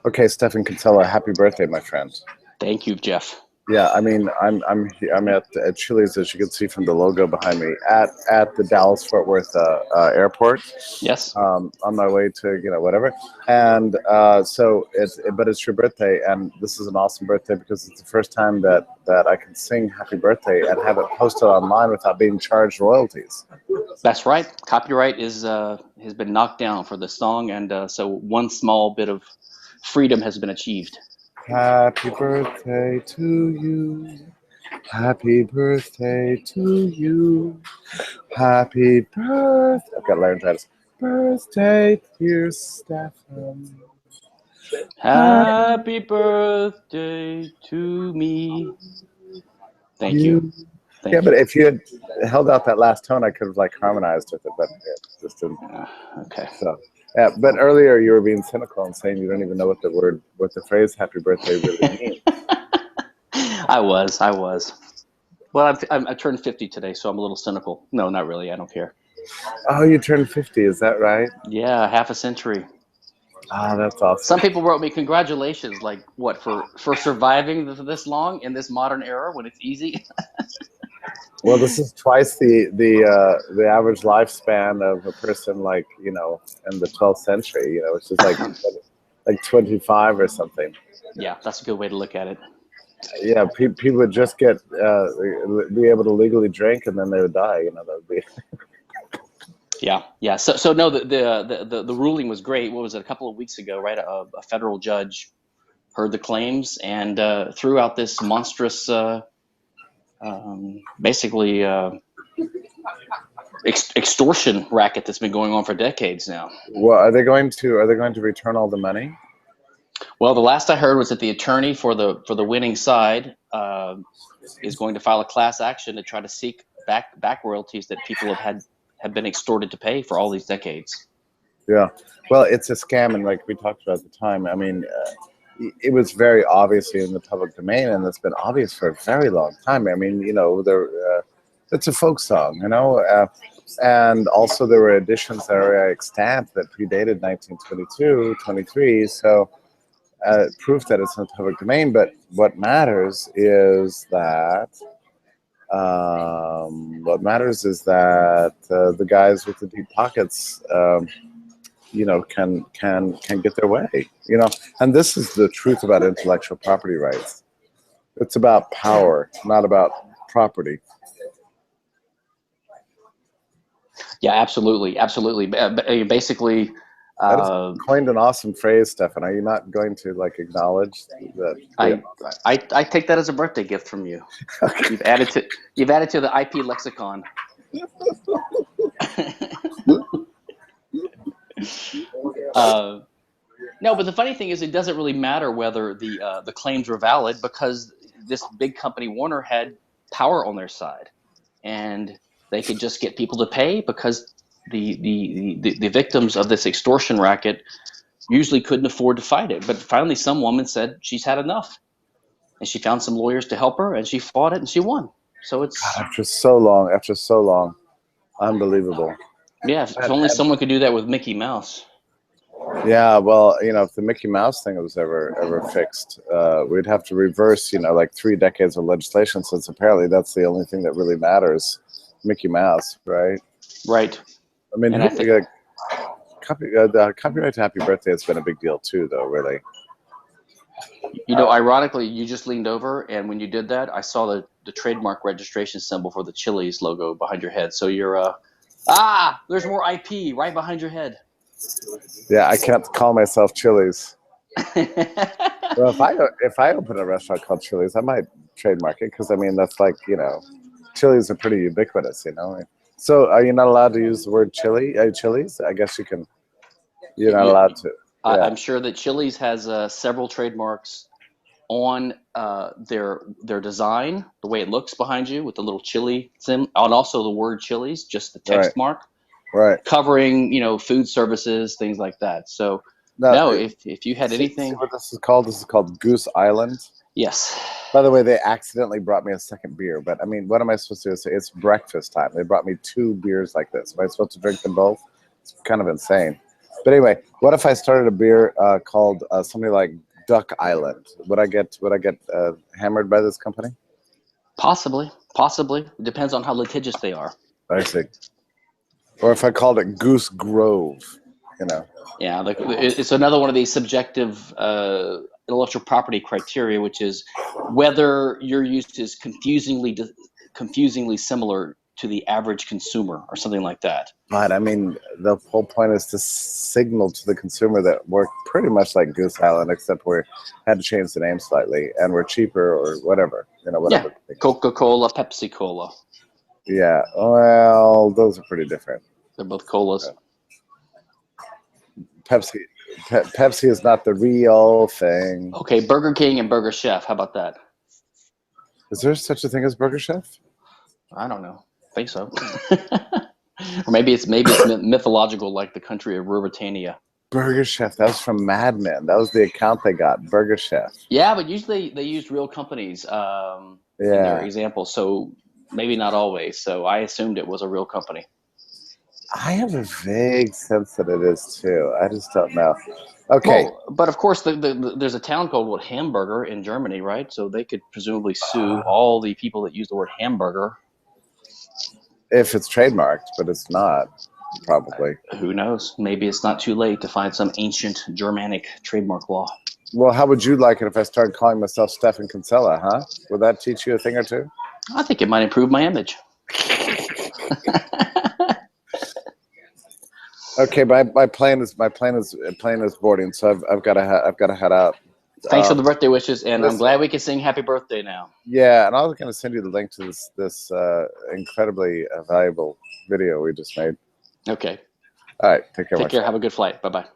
Okay, Stephan Kinsella, happy birthday, my friend. Thank you, Jeff. Yeah, I mean, I'm at Chili's, as you can see from the logo behind me, at the Dallas Fort Worth airport. Yes. On my way to whatever, and but it's your birthday, and this is an awesome birthday because it's the first time that I can sing happy birthday and have it posted online without being charged royalties. That's right. Copyright is has been knocked down for the song, and so one small bit of freedom has been achieved. Happy birthday to you. Happy birthday to you. Happy birthday. I've got laryngitis. Birthday, dear Stephan. Happy birthday to me. Thank you. Yeah, but if you had held out that last tone, I could have harmonized with it, but it just didn't. Okay. So, yeah, but earlier you were being cynical and saying you don't even know what the phrase "happy birthday" really means. I was. Well, I turned 50 today, so I'm a little cynical. No, not really. I don't care. Oh, you turned 50, is that right? Yeah, half a century. Oh, that's awesome. Some people wrote me congratulations, like what, for surviving this long in this modern era when it's easy. Well, this is twice the average lifespan of a person in the 12th century, which is like 25 or something. Yeah, that's a good way to look at it. Yeah, people would just be able to legally drink, and then they would die. That would be. Yeah. So no, the ruling was great. What was it? A couple of weeks ago, right? A federal judge heard the claims and threw out this monstrous, basically extortion racket that's been going on for decades now. Well, are they going to return all the money? Well, the last I heard was that the attorney for the winning side is going to file a class action to try to seek back royalties that people have been extorted to pay for all these decades. Yeah, well, it's a scam, and like we talked about at the time, I mean, it was very obviously in the public domain, and it's been obvious for a very long time. I mean, it's a folk song, and also there were editions that are extant that predated 1922, 23, so proof that it's in the public domain. But what matters is that the guys with the deep pockets, can get their way, And this is the truth about intellectual property rights. It's about power, not about property. Yeah, absolutely. Basically, I just coined an awesome phrase, Stephan. Are you not going to acknowledge that? I take that as a birthday gift from you. Okay. You've added to the IP lexicon. No, but the funny thing is, it doesn't really matter whether the claims were valid, because this big company, Warner, had power on their side, and they could just get people to pay because the victims of this extortion racket usually couldn't afford to fight it. But finally, some woman said she's had enough, and she found some lawyers to help her, and she fought it, and she won. So it's after so long, unbelievable. Yeah, if only someone could do that with Mickey Mouse. Yeah, well, if the Mickey Mouse thing was ever fixed, we'd have to reverse, 3 decades of legislation, since apparently that's the only thing that really matters. Mickey Mouse, right? Right. I mean, the copyright to Happy Birthday has been a big deal too, though, really. Ironically, you just leaned over, and when you did that, I saw the trademark registration symbol for the Chili's logo behind your head. So you're there's more IP right behind your head. Yeah, I can't call myself Chili's. Well, if I open a restaurant called Chili's, I might trademark it, because I mean that's Chili's are pretty ubiquitous, So are you not allowed to use the word Chili's? I guess you can. You're not allowed to. Yeah. I'm sure that Chili's has several trademarks on their design, the way it looks behind you with the little chili sim, and also the word Chili's, just the text mark, right? Covering food services, things like that. So if you had anything, what this is called? This is called Goose Island. Yes. By the way, they accidentally brought me a second beer, but I mean, what am I supposed to do? It's breakfast time. They brought me 2 beers like this. Am I supposed to drink them both? It's kind of insane. But anyway, what if I started a beer called something like Duck Island? Would I get hammered by this company? Possibly. It depends on how litigious they are. I see. Or if I called it Goose Grove, you know. Yeah, like it's another one of these subjective intellectual property criteria, which is whether your use is confusingly similar to the average consumer or something like that. But I mean, the whole point is to signal to the consumer that we're pretty much like Goose Island, except we had to change the name slightly and we're cheaper or whatever, you know, whatever. Yeah, Coca-Cola, Pepsi-Cola. Yeah, well, those are pretty different. They're both colas. Pepsi is not the real thing. Okay, Burger King and Burger Chef. How about that? Is there such a thing as Burger Chef? I don't know. I think so. Or maybe it's mythological, like the country of Ruritania. Burger Chef. That was from Mad Men. That was the account they got. Burger Chef. Yeah, but usually they used real companies in their examples, so maybe not always. So I assumed it was a real company. I have a vague sense that it is too. I just don't know. Okay. Well, but of course, there's a town called Hamburger in Germany, right? So they could presumably sue all the people that use the word hamburger. If it's trademarked, but it's not, probably. Who knows? Maybe it's not too late to find some ancient Germanic trademark law. Well, how would you like it if I started calling myself Stephan Kinsella, huh? Would that teach you a thing or two? I think it might improve my image. Okay, my plane is boarding, so I've got to head out. Thanks for the birthday wishes, and I'm glad we can sing happy birthday now. Yeah, and I was going to send you the link to this incredibly valuable video we just made. Okay. All right, take care. Take care. Have a good flight. Bye-bye.